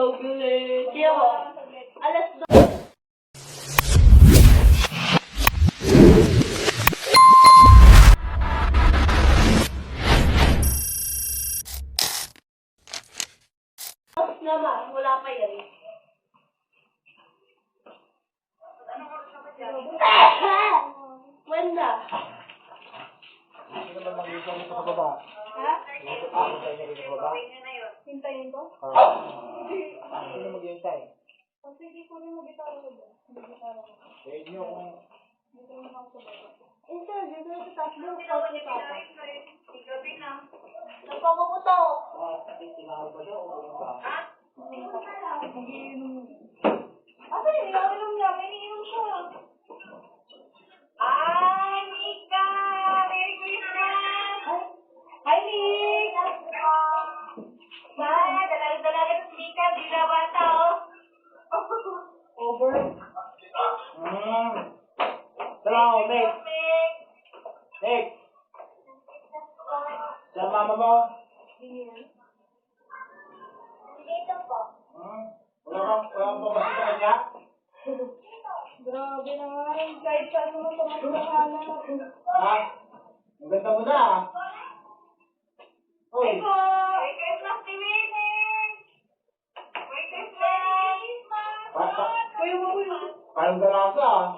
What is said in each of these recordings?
chocolate. Di ako. Alas 2. Tapos naman, wala pa yan. Wanda. Hindi naman mag-iisang dito sa baba. Ha? Hintay niya dito sa baba. Hintayin ko? Hindi na mag-iintay. Sige ko rin mag-gitara ko ba? Mag-gitara ko. Sa inyo kung... Dito naman ako sa baba. Dito na sa taas mo. Tapos sa taas. Gabi na. Nagpapaputa ko. Tinawag pa siya o ganun ba? Ha? Mag-iinom. Ate, inom niya. May iniinom siya. Ay, Mika! Merry Christmas! Hi, Nick! Bye! Dalaga-dalaga sa Mika. Bila bata, oh. Over. Salamat, Nick. Nick! Sa mama mo? Dito po. Wala kang babasa sa kanya? Grabe naman. Kahit saan mo tumatulungan. Ha? Ang ganda mo na, ah. Uy! Ay po! Merry Christmas, Tiwining! Merry Christmas! Kuya mo, kuya. Parang galasa, ah.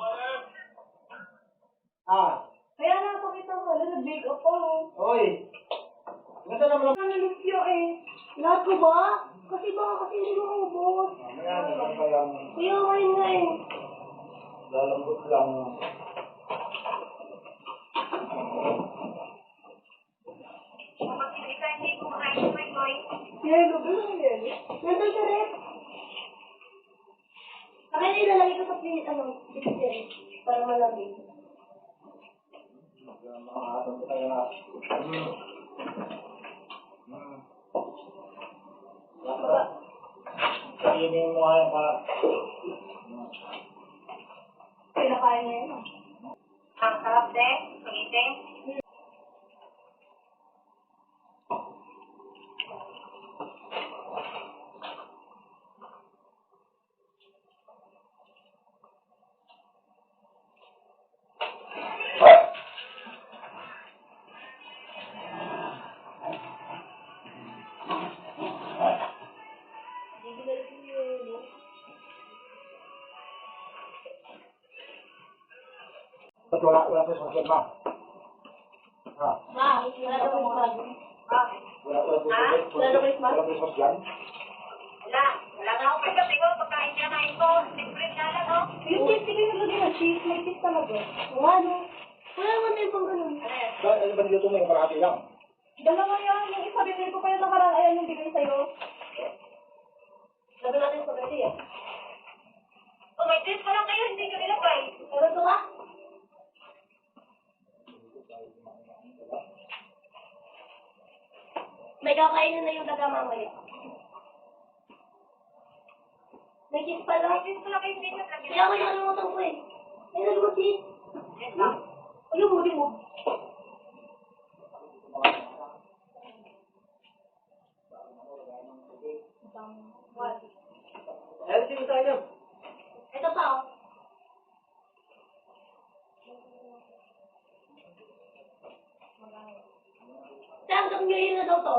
Ah. Kaya napakita ko, nag-bake up ako. Uy! Ganda naman ang... Nanalupyo eh. Lahat ko ba? Kasi hindi mo ubos. Mamaya, ganun pa yung... Kuya, kain nga eh. Lalambot lang. Yelo, gano'n yelo. Nandun ka rin. Akin ilalagay ko sa pizzer. Para malamig. Mga atong kaya... Kainin mo nga yung pa... Pinakain niya yun. Ang sarap din. Pagiting. Ba't wala sa sasakyan ma? Ha? Ma, wala na Christmas. Wala sa sasakyan? Wala na Christmas? Wala Christmas dyan? Wala na ako kasi siguro pagkain niya kain ko. Siyempre na lang, no? Yung cheese, sige na lagyan ng cheese. May cheese talaga. Nga, no? Wala naman tayo pang ganun. Ano ba niluto mo yung kalahati lang? Dalawa yan. Yung isa, binili ko pa yung nakaraan. Ayan yung bigay sa'yo. Labi natin sa gabi eh. Oh, may dress pa lang kayo, hindi ka nilagay. Pero ito ka? May kakainin na yung daga mamaya. May cheese pa lang. May dress pa lang kayo, hindi ka nilagay. Kaya ako nakalimutan ko eh. Ay, nalimutan cheese. Yes, lang. Ayun, huli mo. What? Eh, sino sa inyo? Ito pa oh. Tanggap nyo yun na daw to.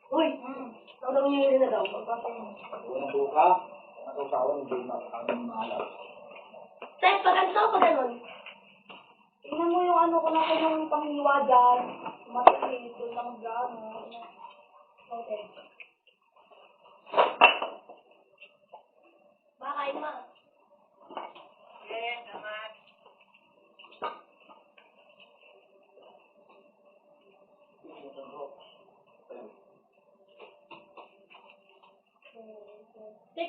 Uy. Tanggap nyo yun na daw. Unang buka, natusawan, hindi makakang mahalag. Tay, pag ganito, pag ganun. Tingnan mo yung ano ko na ko yung panghiwa dyan. Matilis, yung lang dyan. Okay. Bakain ma. Yes, naman.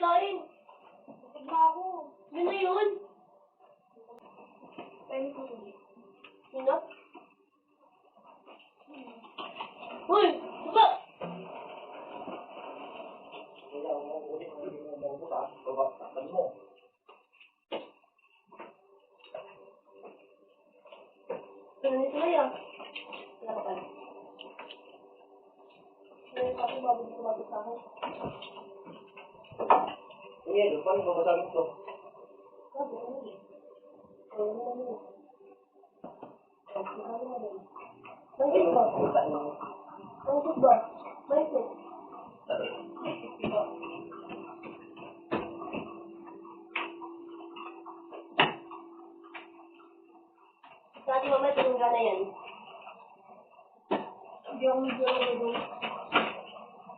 Kain. Busog na ako. Yun na yun. Kain ko. Sino? Uy! Diba? Kaya umuulit mo yung umubuka, babaktakan mo. Ano nito na yan? Wala pa pala. Ngayon kasi bago sumabit sa akin. Sige, paano babasagin ko? Sabi, ano yun? Ano yun? Baisit ba? Baisit ba? Baisit. Sa ating mamay, tulungga na yan. Hindi ako mag-iwan na doon.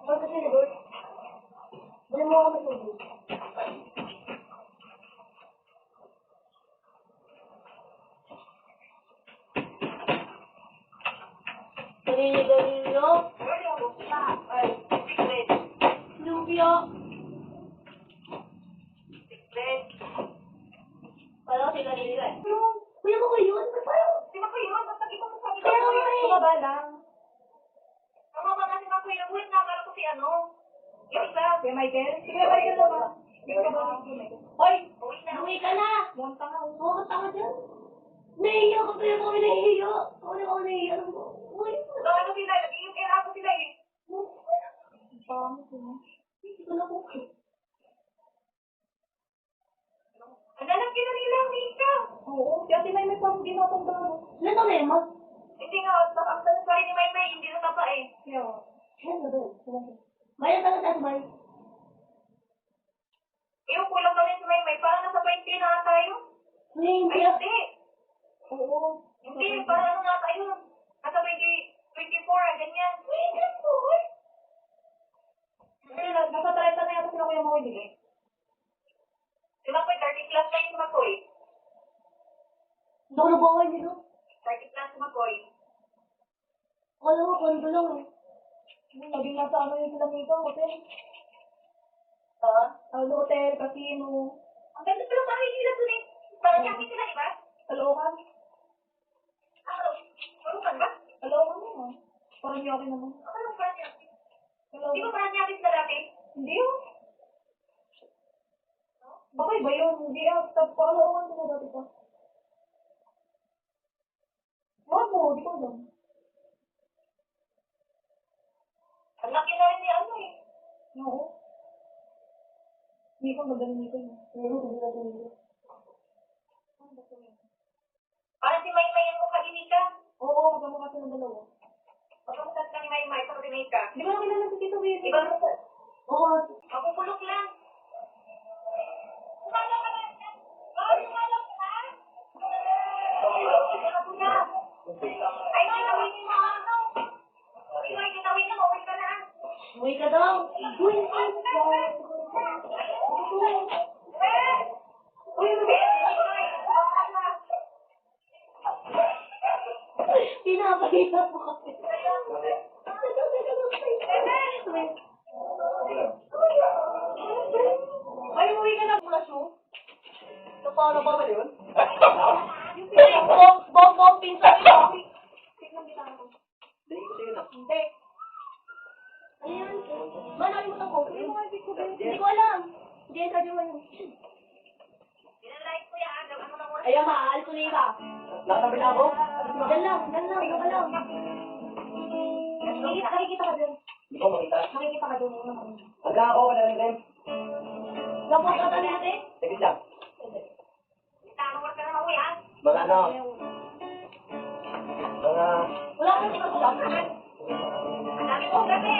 Ba't kasi na doon? Bali mo ako matulog. Galileo? Ay, Lupio. Parang si Galileo eh. Kuya mo ko yun? Di ba ko yun? Basta di ba mo sabi ko? Kaya nga eh. Bumaba lang. Tama ba kasi mga kuya? Wait na, akala ko si ano? Yung isa. Kuya Michael? Si Kuya Michael na ba? Hindi ka ba? Hoy! Uwi ka na! Buwanta ka. Buwanta ka dyan. Nahihiya ko tayo kami nahihiya. Ako na ako nahihiya. Uy! Ano sila? Naging era ko sila eh. Pangit mo. Hindi ko na kukit. Ang alam nila, Mika. Oo. Si Ate May may pang ginatanda. Ano ito na yun, Mas? Hindi nga, ang tanong pa rin ni Maymay, hindi na tapa eh. Yo. Ano ba? Bayan ka na sa May. Yung kulang kami si Maymay, parang nasa 20 na tayo. Hindi. Ay, hindi. Oo. Hindi, parang ano nga tayo. Nasa 24, ganyan. 24? Kasi nasa 30 na yata sila Kuya Makoy, di ba? Si Makoy, 30 plus na yung Makoy. Hindi ko nabuhay nito. 30 plus si Makoy. Alam mo, kondo lang eh. Naging nasa ano yung sila nito, hotel. Ano, hotel, casino. Ang ganda pala sa akin nila dun eh. Parang yakin sila, di ba? Kalokan. Ano? Marukan ba? Kalokan mo ah. Parang yakin naman. Ano parang yakin? Di ba Kalokan. parang yakin sila dati? Hindi yun. Bakit ba yun? Hindi ah. Kalokan sila dati pa. Wag mo, di ko alam. Ang laki na rin ni ano eh. Oo. Hindi ko magaling nito. Pero hindi ko magaling. Parang si Maymay yung mukha ni Mika. Oo, magkamukha sila ng dalawa. Pagkamutas ka ni Maymay, sa ni Mika. Di ba nakilala si Tito Baby? Di ba? Oo. Mapupulok lang. Sumalo ka na. Oh, sumalo ka na. Ay, kinawin mo ano. Ay, kinawin mo, uwi ka na. Uy ka daw. Uy, pinapahirap mo kasi. Ay, umuwi ka na mula show. Napala ba ba yun? Bong, pinsan ko. Tignan kita ako. Hindi. Ano yan? Ba, nakalimutan ko. Hindi ko alam. Hindi, sabi mo yun. Pinalike ko yan. Ano na muna? Ayan, maaal ko na iba. Nakatabi na ako? Diyan lang, ikaw ka lang. Nakikita ka dun. Hindi ko makita. Nakikita ka dun. Hanggang ako, madaling time. Gapos ka tayo natin? Sige lang. Tanong ka na mauwi ha. Mga ano? Mga... Wala ka nang ikaw. Ang dami ko kasi.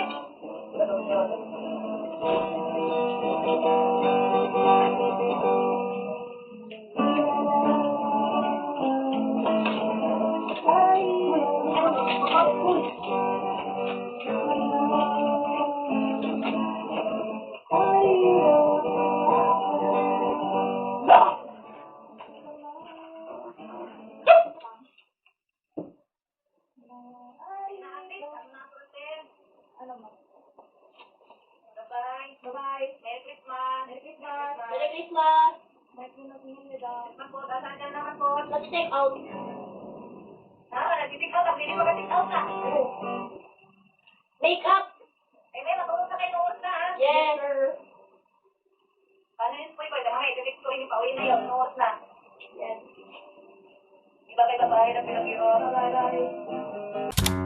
Ano mo? Bye-bye. Bye-bye. Merry Christmas. Merry Christmas. Merry Christmas. Merry Christmas. Ako, dasal ka naman po. Let's check out. Nag-take out. Ang hindi ko ka-take out na. Make up. Eh, may matulog na kayo noon na ha. Yes, sir. Paano yun po iba? Mga i-delete ko rin pa. Uwi na yun. Noon na. Yes. Iba kayo babae na pinag-iwan. Bye-bye.